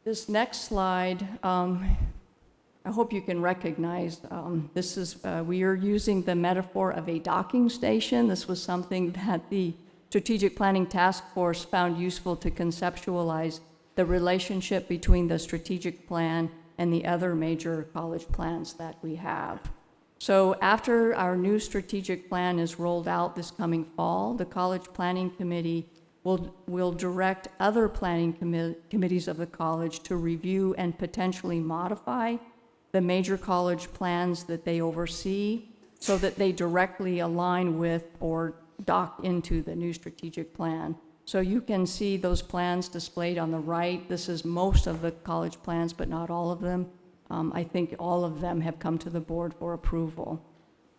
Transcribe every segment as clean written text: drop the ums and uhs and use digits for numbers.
This next slide, I hope you can recognize, this is, we are using the metaphor of a docking station. This was something that the Strategic Planning Task Force found useful to conceptualize the relationship between the strategic plan and the other major college plans that we have. So after our new strategic plan is rolled out this coming fall, the College Planning Committee will direct other planning committees of the college to review and potentially modify the major college plans that they oversee so that they directly align with or dock into the new strategic plan. So you can see those plans displayed on the right. This is most of the college plans, but not all of them. I think all of them have come to the board for approval.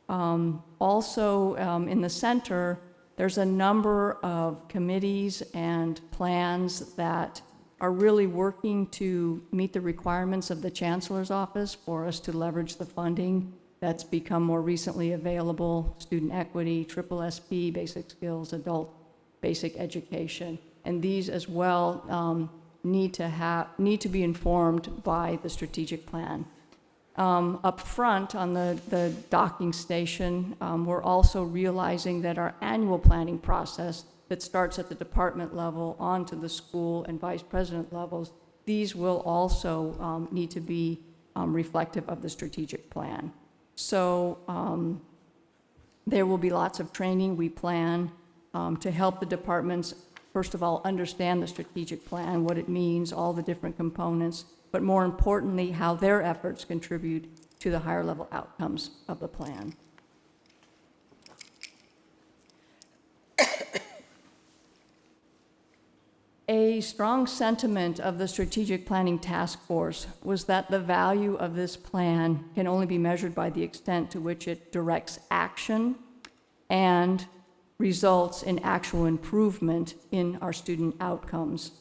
Also, in the center, there's a number of committees and plans that are really working to meet the requirements of the Chancellor's Office for us to leverage the funding that's become more recently available, student equity, triple SP, basic skills, adult basic education. And these as well need to be informed by the strategic plan. Up front on the docking station, we're also realizing that our annual planning process that starts at the department level on to the school and vice president levels, these will also need to be reflective of the strategic plan. So there will be lots of training we plan to help the departments, first of all, understand the strategic plan, what it means, all the different components, but more importantly, how their efforts contribute to the higher level outcomes of the plan. A strong sentiment of the Strategic Planning Task Force was that the value of this plan can only be measured by the extent to which it directs action and results in actual improvement in our student outcomes.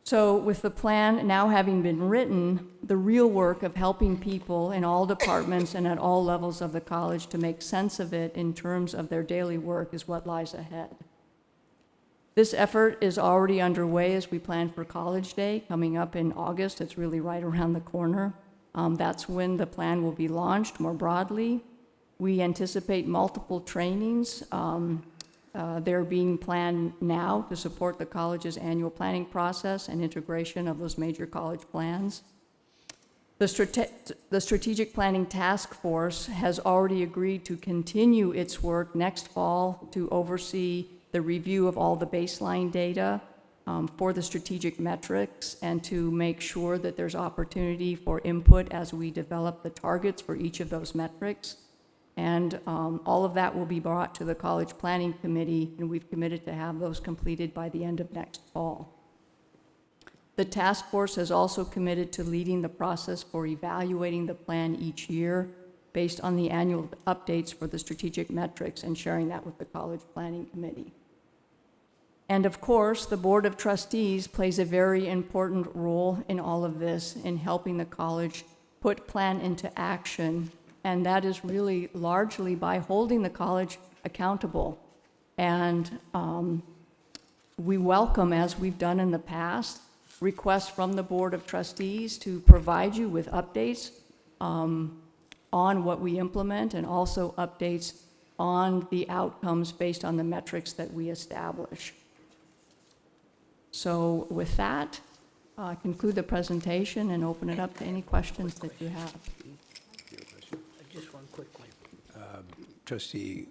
So with the plan now having been written, the real work of helping people in all departments and at all levels of the college to make sense of it in terms of their daily work is what lies ahead. This effort is already underway as we plan for College Day coming up in August. It's really right around the corner. That's when the plan will be launched more broadly. We anticipate multiple trainings. They're being planned now to support the college's annual planning process and integration of those major college plans. The Strategic Planning Task Force has already agreed to continue its work next fall to oversee the review of all the baseline data for the strategic metrics and to make sure that there's opportunity for input as we develop the targets for each of those metrics. And all of that will be brought to the College Planning Committee, and we've committed to have those completed by the end of next fall. The task force has also committed to leading the process for evaluating the plan each year based on the annual updates for the strategic metrics and sharing that with the College Planning Committee. And of course, the Board of Trustees plays a very important role in all of this in helping the college put plan into action. And that is really largely by holding the college accountable. And we welcome, as we've done in the past, requests from the Board of Trustees to provide you with updates on what we implement and also updates on the outcomes based on the metrics that we establish. So with that, conclude the presentation and open it up to any questions that you have. Just one quick one. Trustee,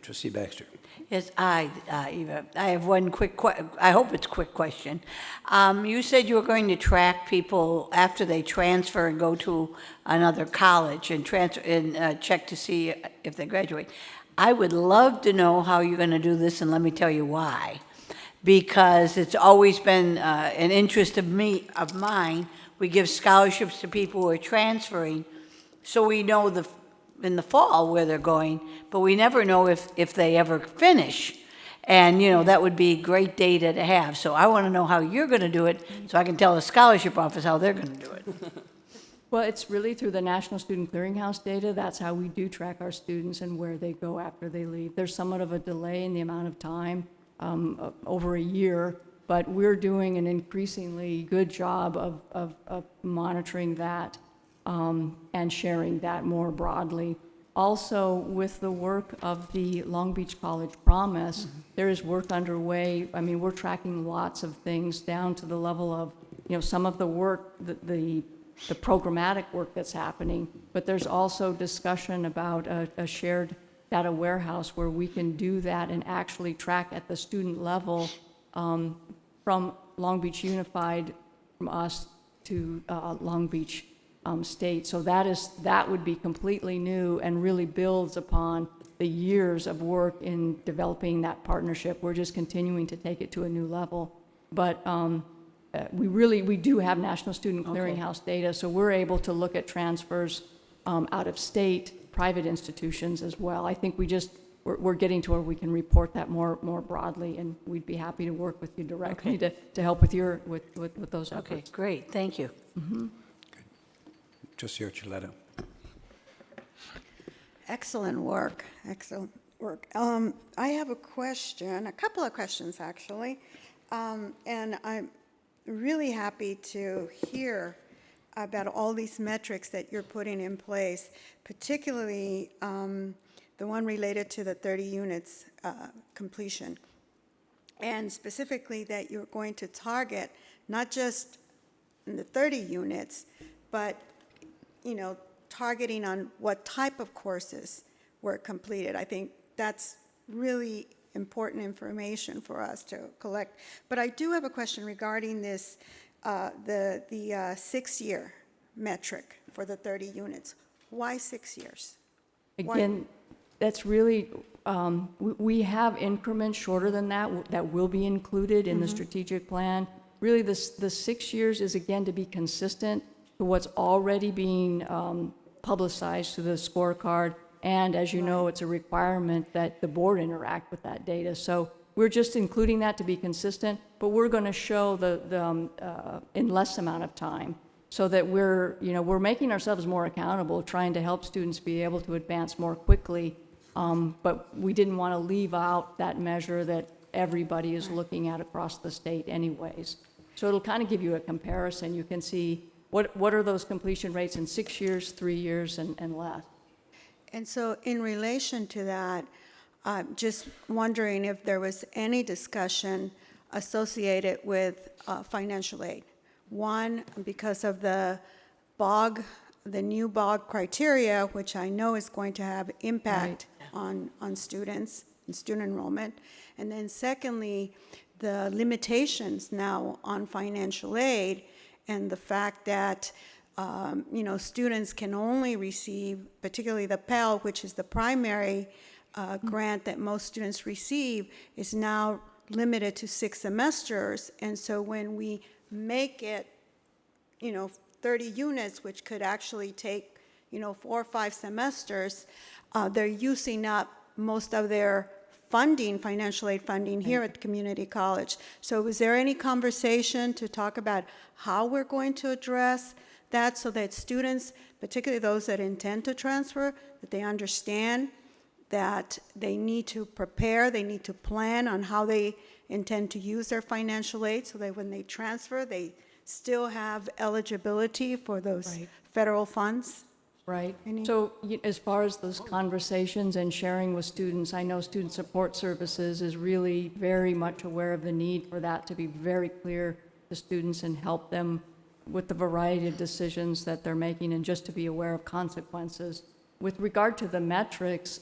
Trustee Baxter. Yes, Eva, I have one quick I hope it's a quick question. You said you were going to track people after they transfer and go to another college and check to see if they graduate. I would love to know how you're going to do this, and let me tell you why. Because it's always been an interest of mine. We give scholarships to people who are transferring, so we know in the fall where they're going, but we never know if they ever finish. And, that would be great data to have. So I want to know how you're going to do it so I can tell the scholarship office how they're going to do it. Well, it's really through the National Student Clearinghouse data. That's how we do track our students and where they go after they leave. There's somewhat of a delay in the amount of time over a year, but we're doing an increasingly good job of monitoring that and sharing that more broadly. Also, with the work of the Long Beach College Promise, there is work underway. I mean, we're tracking lots of things down to the level of, some of the work, the programmatic work that's happening, but there's also discussion about a shared data warehouse where we can do that and actually track at the student level from Long Beach Unified, from us to Long Beach State. So that would be completely new and really builds upon the years of work in developing that partnership. We're just continuing to take it to a new level. But we do have National Student Clearinghouse data, so we're able to look at transfers out of state, private institutions as well. I think we're getting to where we can report that more broadly, and we'd be happy to work with you directly to help with with those efforts. Okay, great, thank you. Trustee Archuleta. Excellent work, excellent work. I have a question, a couple of questions actually, and I'm really happy to hear about all these metrics that you're putting in place, particularly the one related to the 30 units completion, and specifically that you're going to target not just in the 30 units, but targeting on what type of courses were completed. I think that's really important information for us to collect. But I do have a question regarding this, the 6-year metric for the 30 units. Why 6 years? Again, that's really, we have increments shorter than that will be included in the strategic plan. Really, the 6 years is, again, to be consistent to what's already being publicized to the scorecard. And as you know, it's a requirement that the board interact with that data. So we're just including that to be consistent, but we're going to show in less amount of time, so that we're making ourselves more accountable, trying to help students be able to advance more quickly. But we didn't want to leave out that measure that everybody is looking at across the state anyways. So it'll kind of give you a comparison. You can see what are those completion rates in 6 years, 3 years, and less. And so in relation to that, just wondering if there was any discussion associated with financial aid. One, because of the new BOG criteria, which I know is going to have impact on students and student enrollment. And then secondly, the limitations now on financial aid and the fact that students can only receive, particularly the Pell, which is the primary grant that most students receive, is now limited to 6 semesters. And so when we make it, 30 units, which could actually take, 4 or 5 semesters, they're using up most of their funding, financial aid funding here at community college. So was there any conversation to talk about how we're going to address that, so that students, particularly those that intend to transfer, that they understand that they need to prepare, they need to plan on how they intend to use their financial aid, so that when they transfer, they still have eligibility for those federal funds? Right. So as far as those conversations and sharing with students, I know Student Support Services is really very much aware of the need for that to be very clear to students and help them with the variety of decisions that they're making, and just to be aware of consequences. With regard to the metrics,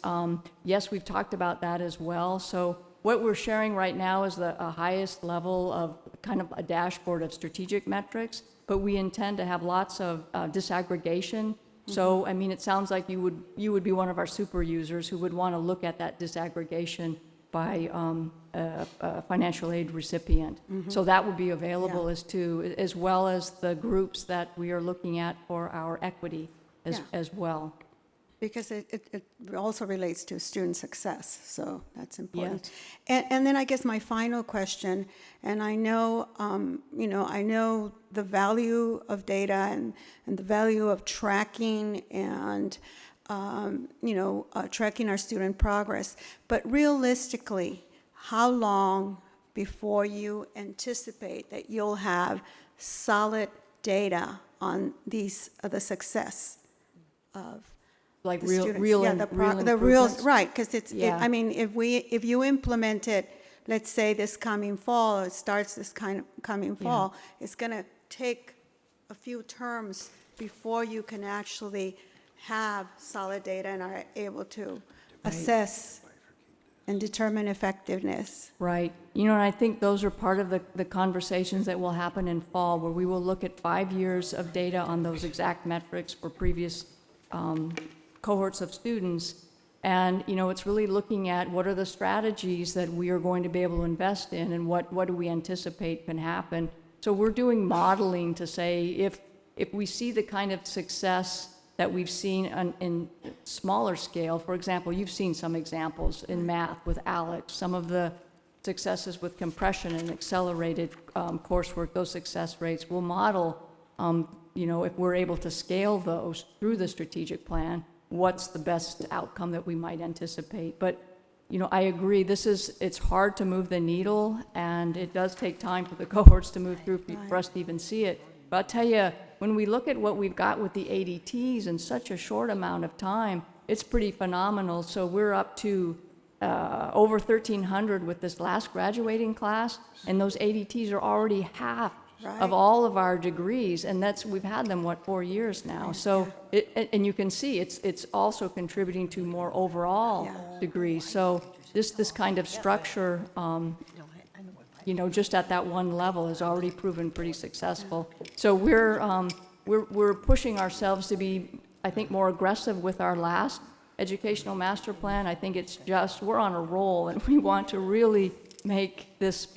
yes, we've talked about that as well. So what we're sharing right now is the highest level of kind of a dashboard of strategic metrics, but we intend to have lots of disaggregation. So, I mean, it sounds like you would be one of our super users who would want to look at that disaggregation by a financial aid recipient. So that would be available as well as the groups that we are looking at for our equity as well. Because it also relates to student success, so that's important. Yes. And then I guess my final question, and I know, I know the value of data and the value of tracking and, tracking our student progress, but realistically, how long before you anticipate that you'll have solid data on the success of Like the real, students? real, Yeah, im- the real real, improvements? right, because it's, Yeah. I mean, if you implement it, let's say this coming fall, it starts this coming fall, it's going to take a few terms before you can actually have solid data and are able to assess and determine effectiveness. Right. You know, and I think those are part of the conversations that will happen in fall, where we will look at 5 years of data on those exact metrics for previous cohorts of students. And, you know, it's really looking at what are the strategies that we are going to be able to invest in, and what do we anticipate can happen. So we're doing modeling to say if we see the kind of success that we've seen in smaller scale. For example, you've seen some examples in math with Alex, some of the successes with compression and accelerated coursework, those success rates. We'll model, you know, if we're able to scale those through the strategic plan, what's the best outcome that we might anticipate. But, you know, I agree, it's hard to move the needle, and it does take time for the cohorts to move through for us to even see it. But I'll tell you, when we look at what we've got with the ADTs in such a short amount of time, it's pretty phenomenal. So we're up to over 1,300 with this last graduating class, and those ADTs are already half of all of our degrees, and we've had them, 4 years now. So, and you can see it's also contributing to more overall degrees. So this kind of structure, you know, just at that one level has already proven pretty successful. So we're pushing ourselves to be, I think, more aggressive with our last educational master plan. I think we're on a roll, and we want to really make this,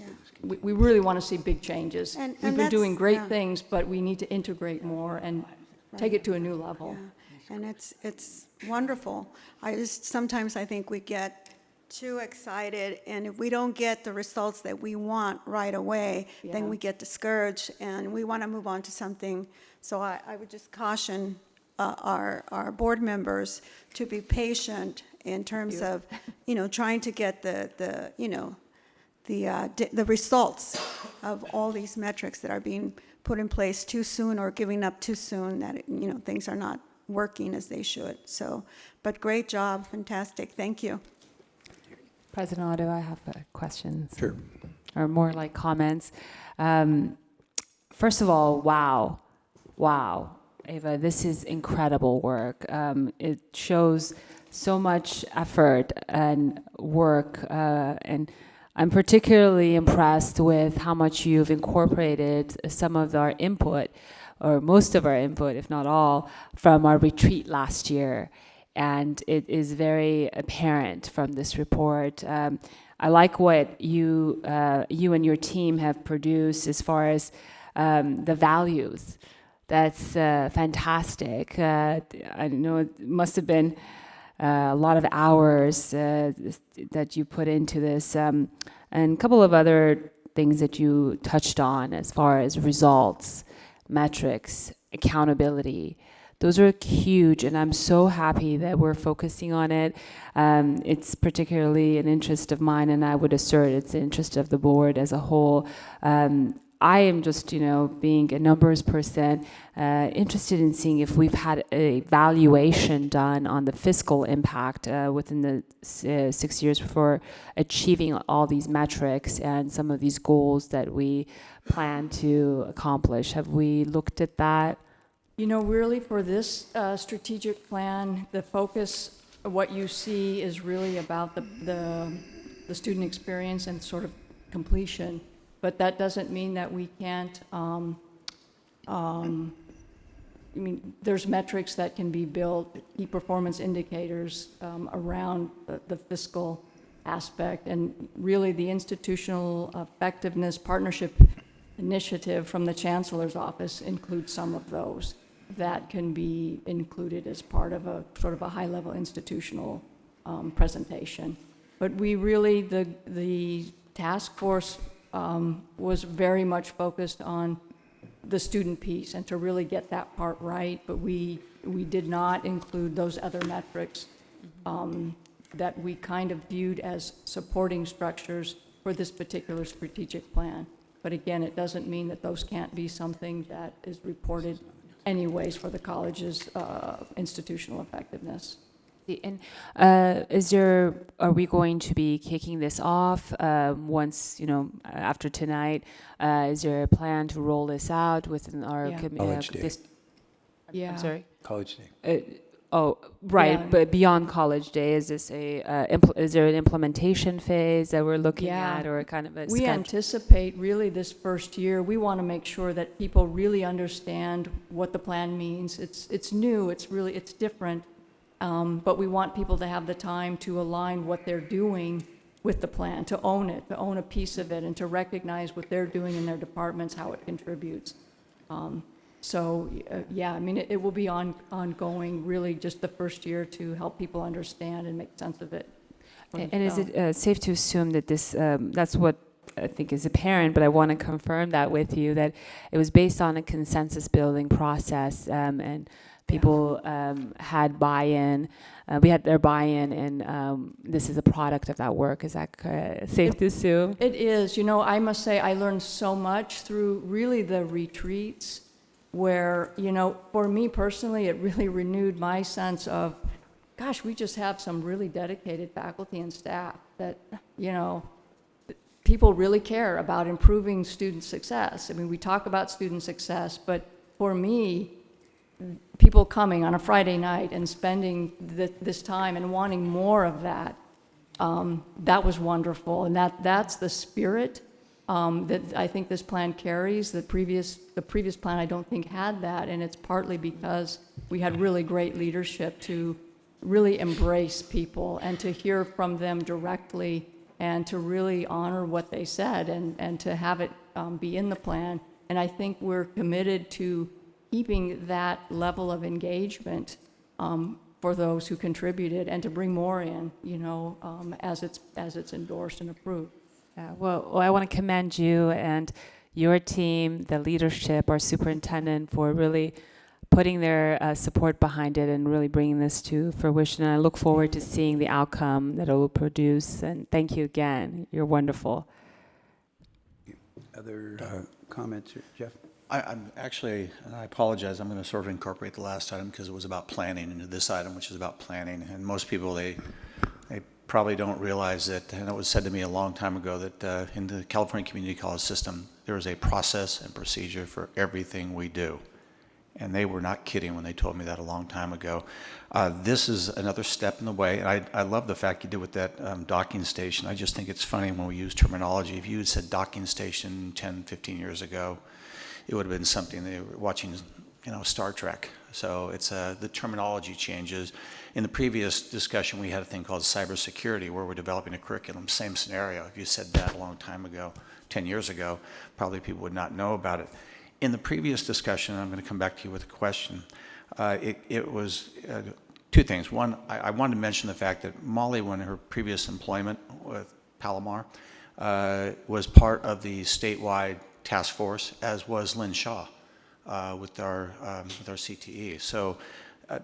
we really want to see big changes. And We've been that's- doing great yeah. things, but we need to integrate more and take it to a new level. Yeah, and it's wonderful. Sometimes I think we get too excited, and if we don't get the results that we want right away, then Yeah. we get discouraged, and we want to move on to something. So I would just caution our board members to be patient in terms of, you know, trying to get the results of all these metrics that are being put in place too soon, or giving up too soon, that, you know, things are not working as they should. So, but great job, fantastic, thank you. President Otto, I have questions. Sure. Or more like comments. First of all, wow, Ava, this is incredible work. It shows so much effort and work, and I'm particularly impressed with how much you've incorporated some of our input, or most of our input, if not all, from our retreat last year. And it is very apparent from this report. I like what you and your team have produced as far as the values. That's fantastic. I know it must have been a lot of hours that you put into this, and a couple of other things that you touched on as far as results, metrics, accountability. Those are huge, and I'm so happy that we're focusing on it. It's particularly an interest of mine, and I would assert it's an interest of the board as a whole. I am just, you know, being a numbers person, interested in seeing if we've had a valuation done on the fiscal impact within the 6 years for achieving all these metrics and some of these goals that we plan to accomplish. Have we looked at that? You know, really for this strategic plan, the focus of what you see is really about the student experience and sort of completion. But that doesn't mean that we can't, I mean, there's metrics that can be built, key performance indicators around the fiscal aspect, and really the institutional effectiveness partnership initiative from the Chancellor's office includes some of those that can be included as part of a sort of a high-level institutional presentation. But we really, the task force was very much focused on the student piece and to really get that part right, but we did not include those other metrics that we kind of viewed as supporting structures for this particular strategic plan. But again, it doesn't mean that those can't be something that is reported anyways for the college's institutional effectiveness. And are we going to be kicking this off once, after tonight? Is there a plan to roll this out within our Yeah. College Day. Yeah. I'm sorry? College Day. Right, Yeah. but beyond College Day, is this is there an implementation phase that we're looking Yeah. at, or kind of a We schedule? anticipate really this first year, we want to make sure that people really understand what the plan means. It's new, it's different, but we want people to have the time to align what they're doing with the plan, to own it, to own a piece of it, and to recognize what they're doing in their departments, how it contributes. Yeah, I mean, it will be ongoing, really, just the first year to help people understand and make sense of it. for And is themselves. it safe to assume that this, that's what I think is apparent, but I want to confirm that with you, that it was based on a consensus building process, and people had buy-in, we had their buy-in, and this is a product of that work. Is that safe to assume? It is. I must say, I learned so much through really the retreats where, for me personally, it really renewed my sense of, gosh, we just have some really dedicated faculty and staff that, people really care about improving student success. I mean, we talk about student success, but for me, people coming on a Friday night and spending this time and wanting more of that, that was wonderful. And that's the spirit that I think this plan carries. The previous plan, I don't think, had that, and it's partly because we had really great leadership to really embrace people and to hear from them directly and to really honor what they said and to have it be in the plan. And I think we're committed to keeping that level of engagement for those who contributed and to bring more in, as it's endorsed and approved. Yeah, well, I want to commend you and your team, the leadership, our superintendent, for really putting their support behind it and really bringing this to fruition. And I look forward to seeing the outcome that it will produce. And thank you again. You're wonderful. Other comments, Jeff? I'm actually, and I apologize, I'm going to sort of incorporate the last item because it was about planning into this item, which is about planning. And most people, they probably don't realize that, and it was said to me a long time ago, that in the California Community College system, there is a process and procedure for everything we do. And they were not kidding when they told me that a long time ago. This is another step in the way, and I love the fact you did with that docking station. I just think it's funny when we use terminology. If you had said docking station 10, 15 years ago, it would have been something they were watching, Star Trek. So it's the terminology changes. In the previous discussion, we had a thing called cybersecurity, where we're developing a curriculum. Same scenario. If you said that a long time ago, 10 years ago, probably people would not know about it. In the previous discussion, I'm going to come back to you with a question. It was two things. One, I wanted to mention the fact that Molly, when her previous employment with Palomar, was part of the statewide task force, as was Lynn Shaw with our CTE. So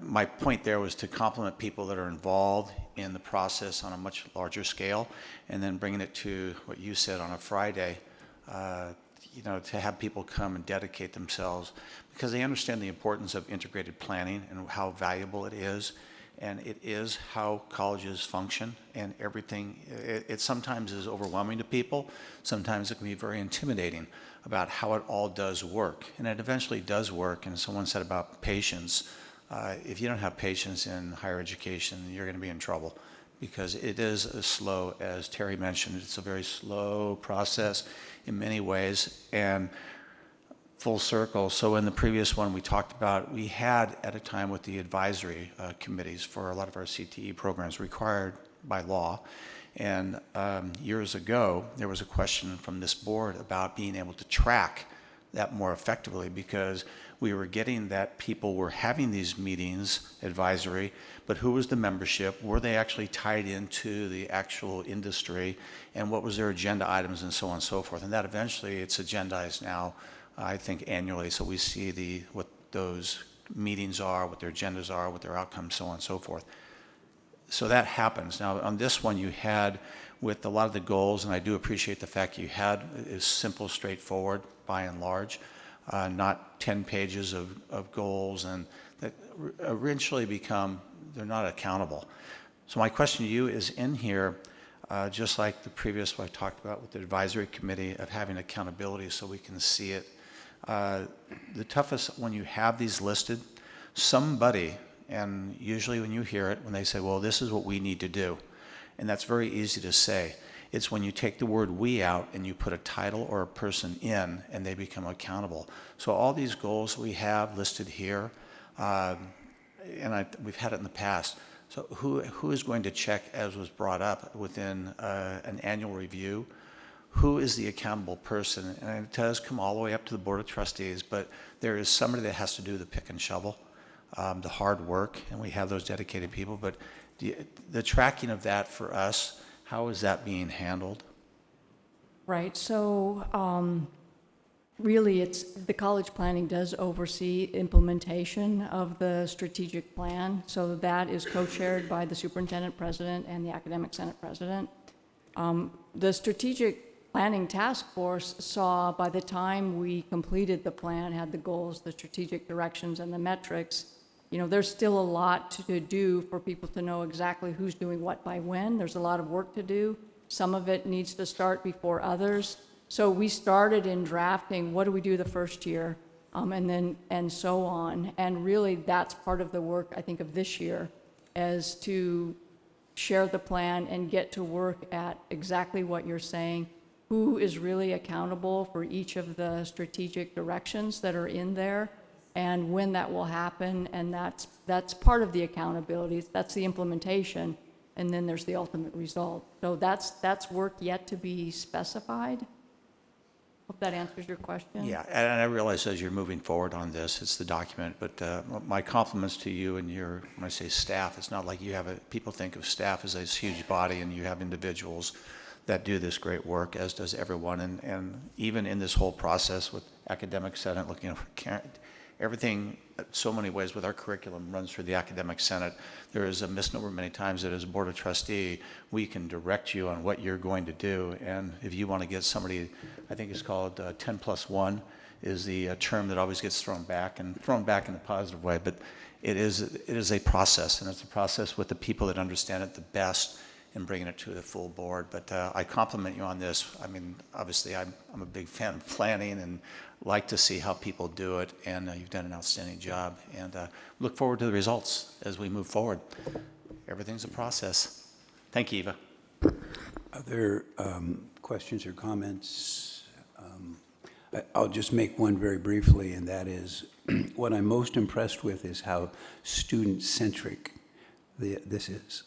my point there was to compliment people that are involved in the process on a much larger scale, and then bringing it to what you said on a Friday, to have people come and dedicate themselves, because they understand the importance of integrated planning and how valuable it is. And it is how colleges function, and everything. It sometimes is overwhelming to people. Sometimes it can be very intimidating about how it all does work. And it eventually does work. And someone said about patience, if you don't have patience in higher education, you're going to be in trouble, because it is as slow, as Terry mentioned. It's a very slow process in many ways. And full circle. So in the previous one we talked about, we had at a time with the advisory committees for a lot of our CTE programs required by law. And years ago, there was a question from this board about being able to track that more effectively, because we were getting that people were having these meetings, advisory, but who was the membership? Were they actually tied into the actual industry? And what was their agenda items, and so on and so forth? And that eventually, it's agendized now, I think, annually, so we see what those meetings are, what their agendas are, what their outcomes, so on and so forth. so that happens. Now, on this one, you had with a lot of the goals, and I do appreciate the fact you had is simple, straightforward, by and large, not 10 pages of goals, and that eventually become, they're not accountable. So my question to you is in here, just like the previous one I talked about with the advisory committee of having accountability so we can see it. The toughest, when you have these listed, somebody, and usually when you hear it, when they say, well, this is what we need to do, and that's very easy to say. It's when you take the word we out and you put a title or a person in and they become accountable. So all these goals we have listed here, and we've had it in the past. So who is going to check, as was brought up, within an annual review? Who is the accountable person? And it does come all the way up to the Board of Trustees, but there is somebody that has to do the pick and shovel, the hard work, and we have those dedicated people. But the tracking of that for us, how is that being handled? Right, so really, the college planning does oversee implementation of the strategic plan. So that is co-chaired by the superintendent president and the academic senate president. The strategic planning task force saw, by the time we completed the plan, had the goals, the strategic directions, and the metrics, there's still a lot to do for people to know exactly who's doing what by when. There's a lot of work to do. Some of it needs to start before others. So we started in drafting, what do we do the first year, and so on. And really, that's part of the work, I think, of this year, is to share the plan and get to work at exactly what you're saying. Who is really accountable for each of the strategic directions that are in there, and when that will happen, and that's part of the accountability. That's the implementation, and then there's the ultimate result. So that's work yet to be specified. Hope that answers your question. Yeah, and I realize as you're moving forward on this, it's the document, but my compliments to you and when I say staff, it's not like you have people think of staff as this huge body and you have individuals that do this great work, as does everyone. And even in this whole process with academic senate, looking over everything, so many ways with our curriculum runs through the academic senate. There is a misnomer many times that as a board of trustee, we can direct you on what you're going to do. And if you want to get somebody, I think it's called 10+1 is the term that always gets thrown back in a positive way. But it is a process, and it's a process with the people that understand it the best and bringing it to the full board. But I compliment you on this. I mean, obviously, I'm a big fan of planning and like to see how people do it, and you've done an outstanding job. And look forward to the results as we move forward. Everything's a process. Thank you, Eva. Other questions or comments? I'll just make one very briefly, and that is what I'm most impressed with is how student-centric this is.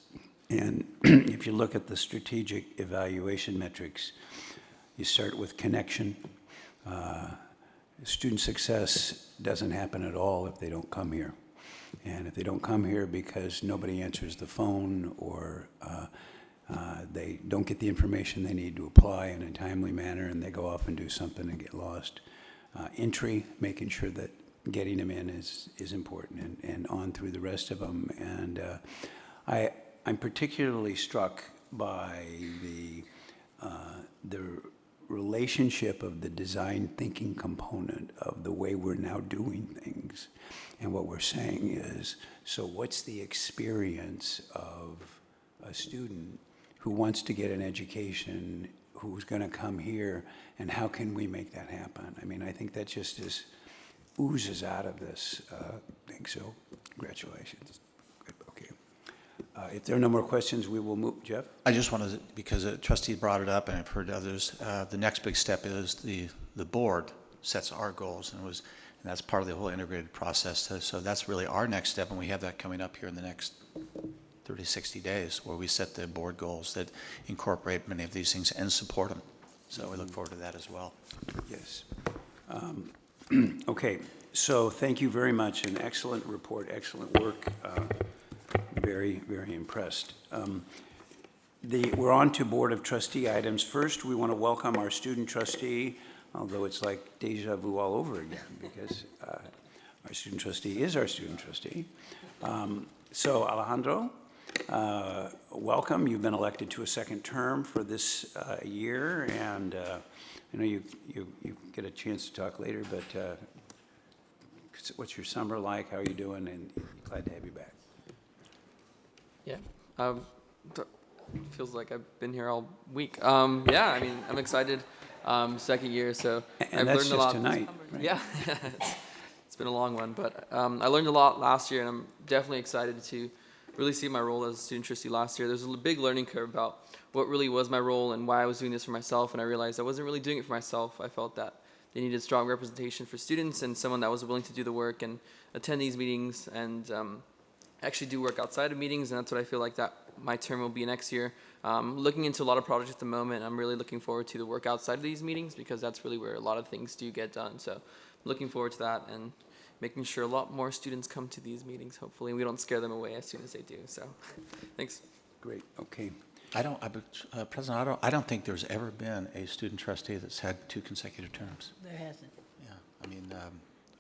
And if you look at the strategic evaluation metrics, you start with connection. Student success doesn't happen at all if they don't come here. And if they don't come here because nobody answers the phone or they don't get the information they need to apply in a timely manner and they go off and do something and get lost. Entry, making sure that getting them in is important and on through the rest of them. And I'm particularly struck by the relationship of the design thinking component of the way we're now doing things. And what we're saying is, so what's the experience of a student who wants to get an education, who's going to come here, and how can we make that happen? I mean, I think that just oozes out of this thing, so congratulations. Good, okay. If there are no more questions, we will move. Jeff? I just wanted to, because a trustee brought it up and I've heard others, the next big step is the board sets our goals, and that's part of the whole integrated process. So that's really our next step, and we have that coming up here in the next 30, 60 days, where we set the board goals that incorporate many of these things and support them. So we look forward to that as well. Yes. Okay, so thank you very much. An excellent report, excellent work. Very, very impressed. We're on to Board of Trustee items. First, we want to welcome our student trustee, although it's like deja vu all over again, because our student trustee is our student trustee. So Alejandro, welcome. You've been elected to a second term for this year, and I know you get a chance to talk later, but what's your summer like? How are you doing? And glad to have you back. Yeah, feels like I've been here all week. Yeah, I mean, I'm excited. Second year, so And I've that's learned a just lot. tonight, right? Yeah, it's been a long one, but I learned a lot last year, and I'm definitely excited to really see my role as a student trustee last year. There's a big learning curve about what really was my role and why I was doing this for myself, and I realized I wasn't really doing it for myself. I felt that they needed strong representation for students and someone that was willing to do the work and attend these meetings and actually do work outside of meetings, and that's what I feel like that my term will be next year. Looking into a lot of projects at the moment, I'm really looking forward to the work outside of these meetings because that's really where a lot of things do get done. So looking forward to that and making sure a lot more students come to these meetings, hopefully, and we don't scare them away as soon as they do. So thanks. Great, okay. President, I don't think there's ever been a student trustee that's had 2 consecutive terms. There hasn't. Yeah, I mean,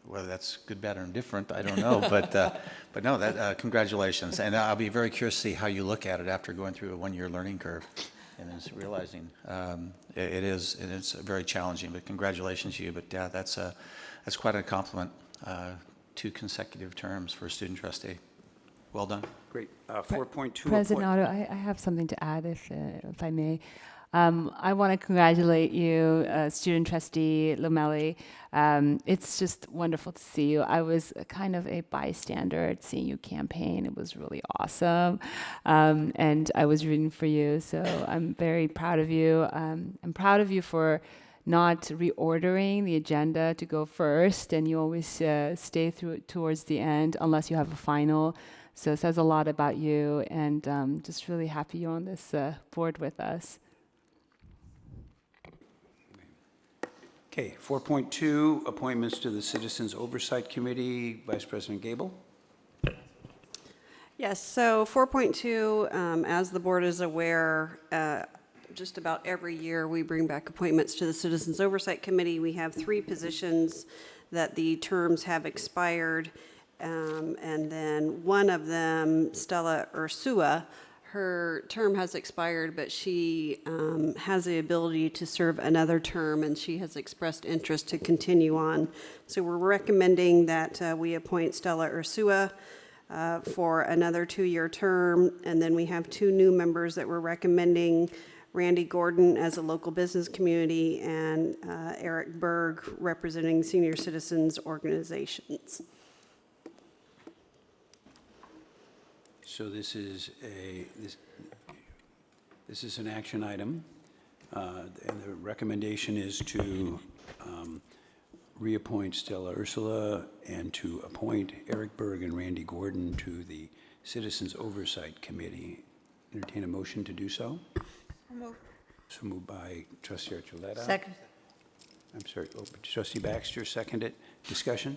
whether that's good, bad, or indifferent, I don't know, but no, congratulations. And I'll be very curious to see how you look at it after going through a 1-year learning curve and then realizing it's very challenging, but congratulations to you. But yeah, that's quite a compliment, 2 consecutive terms for a student trustee. Well done. Great. 4.2. President Otto, I have something to add, if I may. I want to congratulate you, student trustee Lomeli. It's just wonderful to see you. I was kind of a bystander at seeing you campaign. It was really awesome. And I was rooting for you, so I'm very proud of you. I'm proud of you for not reordering the agenda to go first, and you always stay through it towards the end unless you have a final. So it says a lot about you, and just really happy you're on this board with us. Okay, 4.2, appointments to the Citizens Oversight Committee. Vice President Gable. Yes, so 4.2, as the board is aware, just about every year we bring back appointments to the Citizens Oversight Committee. We have 3 positions that the terms have expired, and then one of them, Stella Ursua, her term has expired, but she has the ability to serve another term, and she has expressed interest to continue on. So we're recommending that we appoint Stella Ursua for another 2-year term, and then we have 2 new members that we're recommending, Randy Gordon as a local business community, and Eric Berg representing senior citizens organizations. So this is an action item, and the recommendation is to reappoint Stella Ursula and to appoint Eric Berg and Randy Gordon to the Citizens Oversight Committee. Entertain a motion to do so. So moved by Trustee Archuleta. Second. I'm sorry, Trustee Baxter, seconded. Discussion?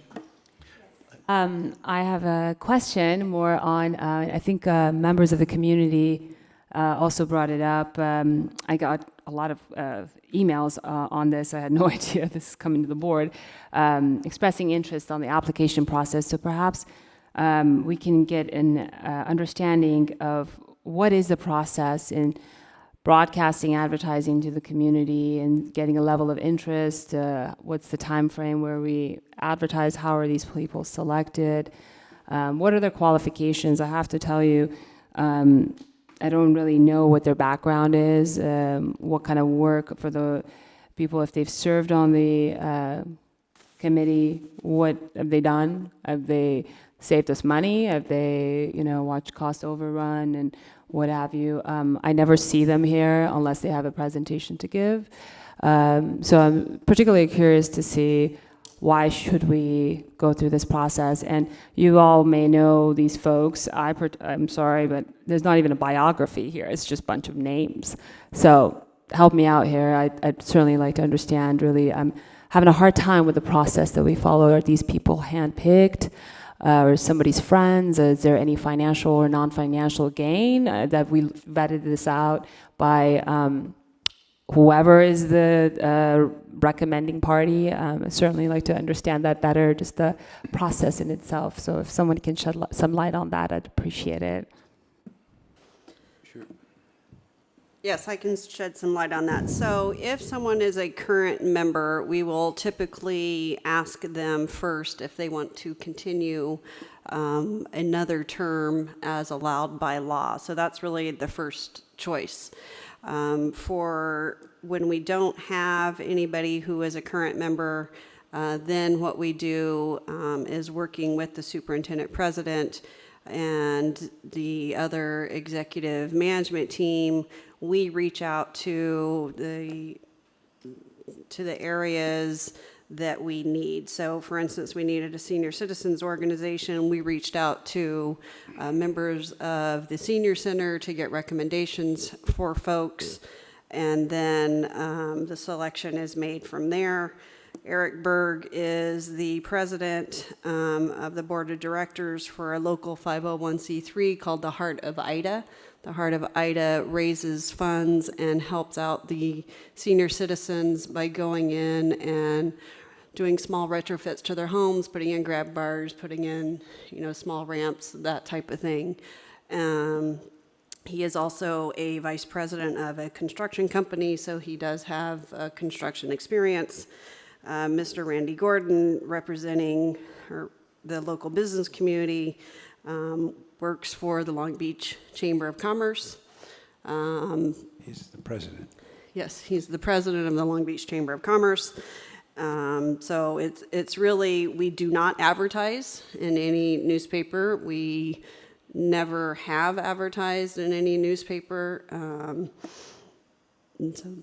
I have a question more on, I think members of the community also brought it up. I got a lot of emails on this. I had no idea this is coming to the board, expressing interest on the application process. So perhaps we can get an understanding of what is the process in broadcasting advertising to the community and getting a level of interest. What's the time frame where we advertise? How are these people selected? What are their qualifications? I have to tell you, I don't really know what their background is, what kind of work for the people, if they've served on the committee, what have they done? Have they saved us money? Have they, watched cost overrun and what have you? I never see them here unless they have a presentation to give. So I'm particularly curious to see why should we go through this process. And you all may know these folks. I'm sorry, but there's not even a biography here. It's just a bunch of names. So help me out here. I'd certainly like to understand, really. I'm having a hard time with the process that we follow. Are these people handpicked? Or somebody's friends? Is there any financial or non-financial gain that we vetted this out by whoever is the recommending party? I'd certainly like to understand that better, just the process in itself. So if someone can shed some light on that, I'd appreciate it. Yes, I can shed some light on that. So if someone is a current member, we will typically ask them first if they want to continue another term as allowed by law. So that's really the first choice. For when we don't have anybody who is a current member, then what we do is working with the superintendent president and the other executive management team, we reach out to the areas that we need. So for instance, we needed a senior citizens organization. We reached out to members of the senior center to get recommendations for folks. And then the selection is made from there. Eric Berg is the president of the board of directors for a local 501c3 called the Heart of Ida. The Heart of Ida raises funds and helps out the senior citizens by going in and doing small retrofits to their homes, putting in grab bars, putting in, small ramps, that type of thing. He is also a vice president of a construction company, so he does have construction experience. Mr. Randy Gordon, representing the local business community, works for the Long Beach Chamber of Commerce. He's the president. Yes, he's the president of the Long Beach Chamber of Commerce. So it's really, we do not advertise in any newspaper. We never have advertised in any newspaper. And so